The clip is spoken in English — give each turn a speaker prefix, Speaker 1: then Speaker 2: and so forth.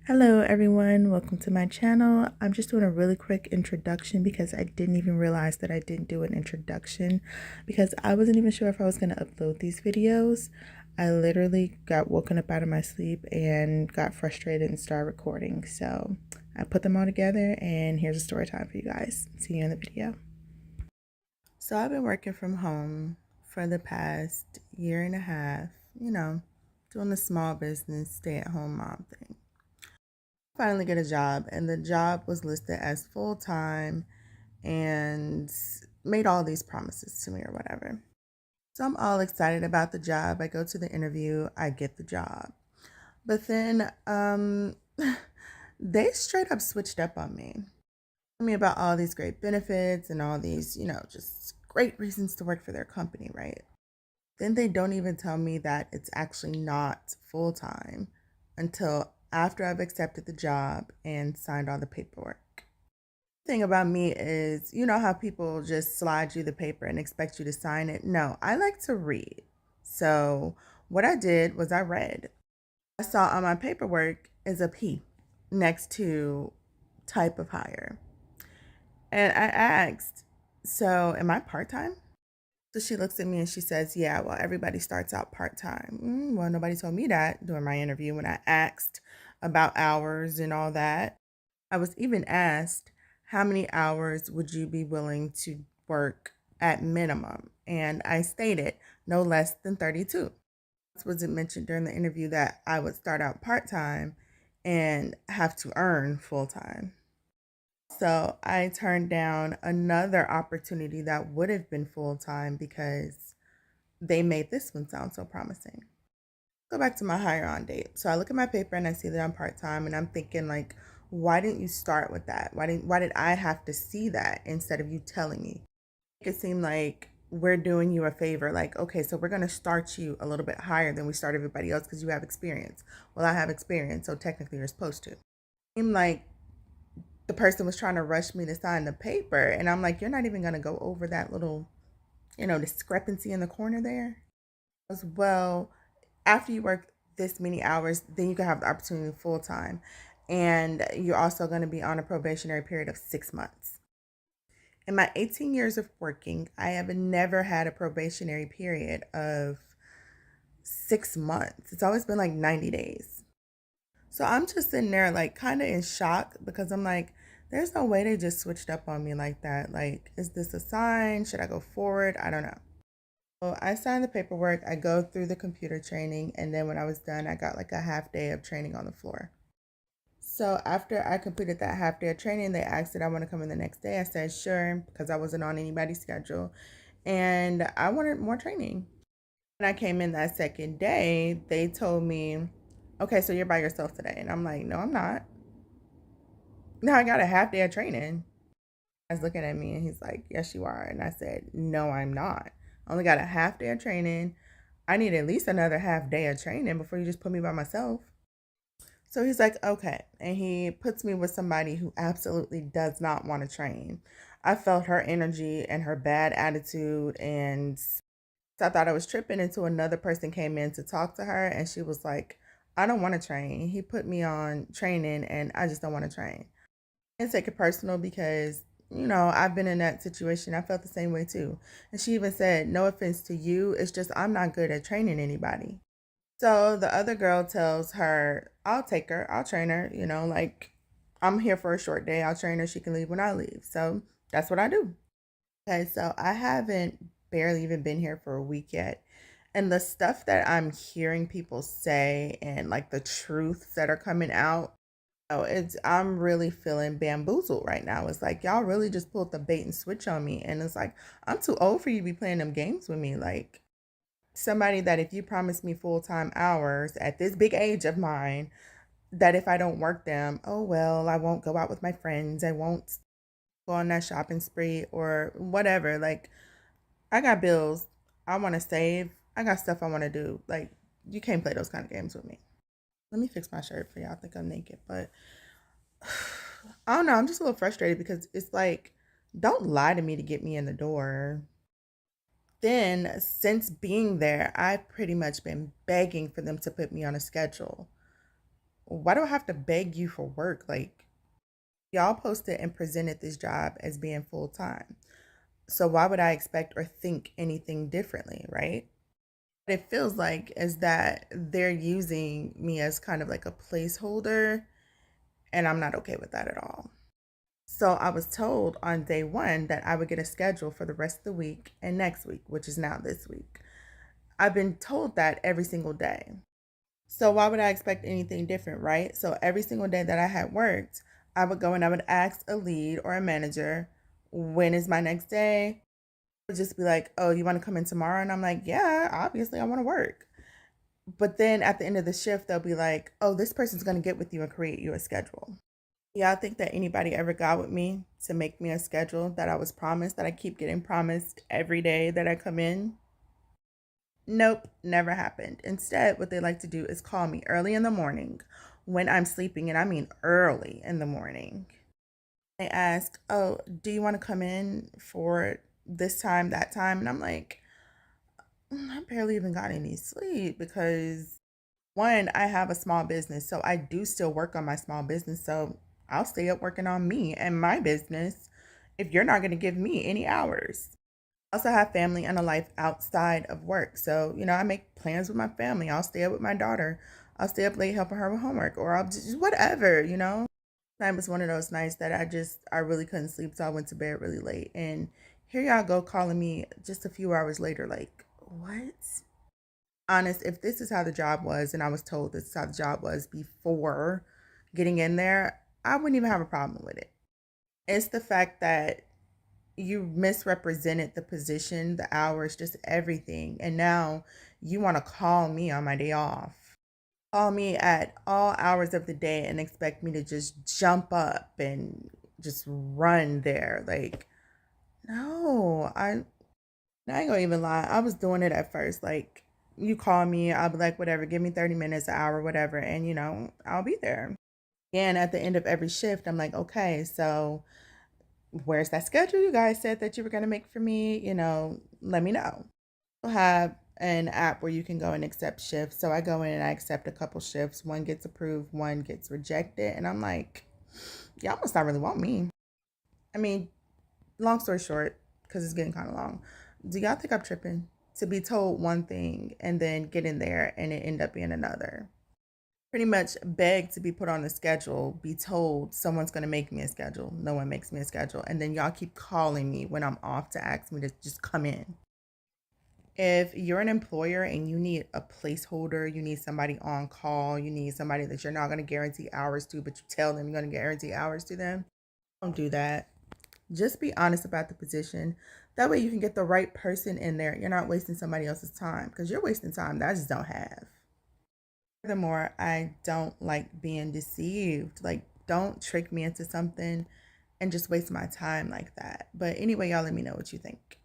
Speaker 1: Hello everyone, welcome to my channel. I'm just doing a really quick introduction because I didn't even realize that I didn't do an introduction because I wasn't even sure if I was going to upload these videos. I literally got woken up out of my sleep and got frustrated and started recording. So I put them all together and here's a story time for you guys. See you in the video. So I've been working from home for the past year and a half, doing the small business, stay-at-home mom thing. Finally get a job, and the job was listed as full-time and made all these promises to me or whatever. So I'm all excited about the job. I go to the interview, I get the job. But then they straight up switched up on me. Told me about all these great benefits and all these, just great reasons to work for their company, right? Then they don't even tell me that it's actually not full-time until after I've accepted the job and signed all the paperwork. The thing about me is, you know how people just slide you the paper and expect you to sign it? No, I like to read. So what I did was I read. I saw on my paperwork is a P next to type of hire. And I asked, so am I part-time? So she looks at me and she says, yeah, well, everybody starts out part-time. Well, nobody told me that during my interview when I asked about hours and all that. I was even asked, how many hours would you be willing to work at minimum? And I stated no less than 32. This wasn't mentioned during the interview that I would start out part-time and have to earn full-time. So I turned down another opportunity that would have been full-time because they made this one sound so promising. Go back to my hire on date. So I look at my paper and I see that I'm part-time and I'm thinking like, why didn't you start with that? Why did I have to see that instead of you telling me? It seemed like we're doing you a favor. Like, okay, so we're going to start you a little bit higher than we start everybody else because you have experience. Well, I have experience, so technically you're supposed to. It seemed like the person was trying to rush me to sign the paper. And I'm like, you're not even going to go over that little, discrepancy in the corner there. As well, after you work this many hours, then you can have the opportunity full time. And you're also going to be on a probationary period of 6 months. In my 18 years of working, I have never had a probationary period of 6 months. It's always been like 90 days. So I'm just sitting there like kind of in shock because I'm like, there's no way they just switched up on me like that. Like, is this a sign? Should I go forward? I don't know. So I signed the paperwork. I go through the computer training. And then when I was done, I got like a half day of training on the floor. So after I completed that half day of training, they asked did I want to come in the next day. I said sure because I wasn't on anybody's schedule. And I wanted more training. When I came in that second day, they told me, okay, so you're by yourself today. And I'm like, no, I'm not. No, I got a half day of training. I was looking at me and he's like, yes, you are. And I said, no, I'm not. I only got a half day of training. I need at least another half day of training before you just put me by myself. So he's like, okay. And he puts me with somebody who absolutely does not want to train. I felt her energy and her bad attitude. And so I thought I was tripping until another person came in to talk to her. And she was like, I don't want to train. He put me on training and I just don't want to train. And take it personal because, I've been in that situation. I felt the same way too. And she even said, no offense to you. It's just I'm not good at training anybody. So the other girl tells her, I'll take her. I'll train her. Like I'm here for a short day. I'll train her. She can leave when I leave. So that's what I do. Okay. So I haven't barely even been here for a week yet. And the stuff that I'm hearing people say and like the truths that are coming out, oh, I'm really feeling bamboozled right now. It's like y'all really just pulled the bait and switch on me. And it's like, I'm too old for you to be playing them games with me. Like somebody that if you promise me full-time hours at this big age of mine, that if I don't work them, oh well, I won't go out with my friends. I won't go on that shopping spree or whatever. Like I got bills I want to save. I got stuff I want to do. Like you can't play those kind of games with me. Let me fix my shirt for y'all. I think I'm naked, but I don't know. I'm just a little frustrated because it's like, don't lie to me to get me in the door. Then, since being there, I've pretty much been begging for them to put me on a schedule. why do I have to beg you for work? Like, y'all posted and presented this job as being full time. So why would I expect or think anything differently, right? It feels like is that they're using me as kind of like a placeholder, and I'm not okay with that at all. So I was told on day one that I would get a schedule for the rest of the week and next week, which is now this week. I've been told that every single day. So why would I expect anything different, right? So every single day that I had worked, I would go and I would ask a lead or a manager, when is my next day? Would just be like, oh, you want to come in tomorrow? And I'm like, yeah, obviously I want to work. But then at the end of the shift, they'll be like, oh, this person's going to get with you and create you a schedule. Yeah, I think that anybody ever got with me to make me a schedule that I was promised, that I keep getting promised every day that I come in? Nope, never happened. Instead, what they like to do is call me early in the morning when I'm sleeping, and I mean early in the morning. They ask, oh, do you want to come in for this time, that time? And I'm like, I barely even got any sleep because one, I have a small business, so I do still work on my small business. So I'll stay up working on me and my business if you're not going to give me any hours. I also have family and a life outside of work. So, I make plans with my family. I'll stay up with my daughter. I'll stay up late helping her with homework, or I'll just whatever. Time was one of those nights that I really couldn't sleep. So I went to bed really late. And here y'all go calling me just a few hours later, like, what? Honest, if this is how the job was, and I was told this is how the job was before getting in there, I wouldn't even have a problem with it. It's the fact that you misrepresented the position, the hours, just everything. And now you want to call me on my day off. Call me at all hours of the day and expect me to just jump up and just run there. Like, no, I ain't gonna even lie. I was doing it at first. Like, you call me, I'll be like, whatever, give me 30 minutes, an hour, whatever. And, I'll be there. And at the end of every shift, I'm like, okay, so where's that schedule you guys said that you were going to make for me? Let me know. We'll have an app where you can go and accept shifts. So I go in and I accept a couple shifts. One gets approved, one gets rejected. And I'm like, y'all must not really want me. I mean, long story short, because it's getting kind of long, do y'all think I'm tripping to be told one thing and then get in there and it end up being another? Pretty much beg to be put on the schedule, be told someone's going to make me a schedule. No one makes me a schedule. And then y'all keep calling me when I'm off to ask me to just come in. If you're an employer and you need a placeholder, you need somebody on call, you need somebody that you're not going to guarantee hours to, but you tell them you're going to guarantee hours to them, don't do that. Just be honest about the position. That way you can get the right person in there. You're not wasting somebody else's time, because you're wasting time that I just don't have. Furthermore, I don't like being deceived. Like, don't trick me into something and just waste my time like that. But anyway, y'all let me know what you think.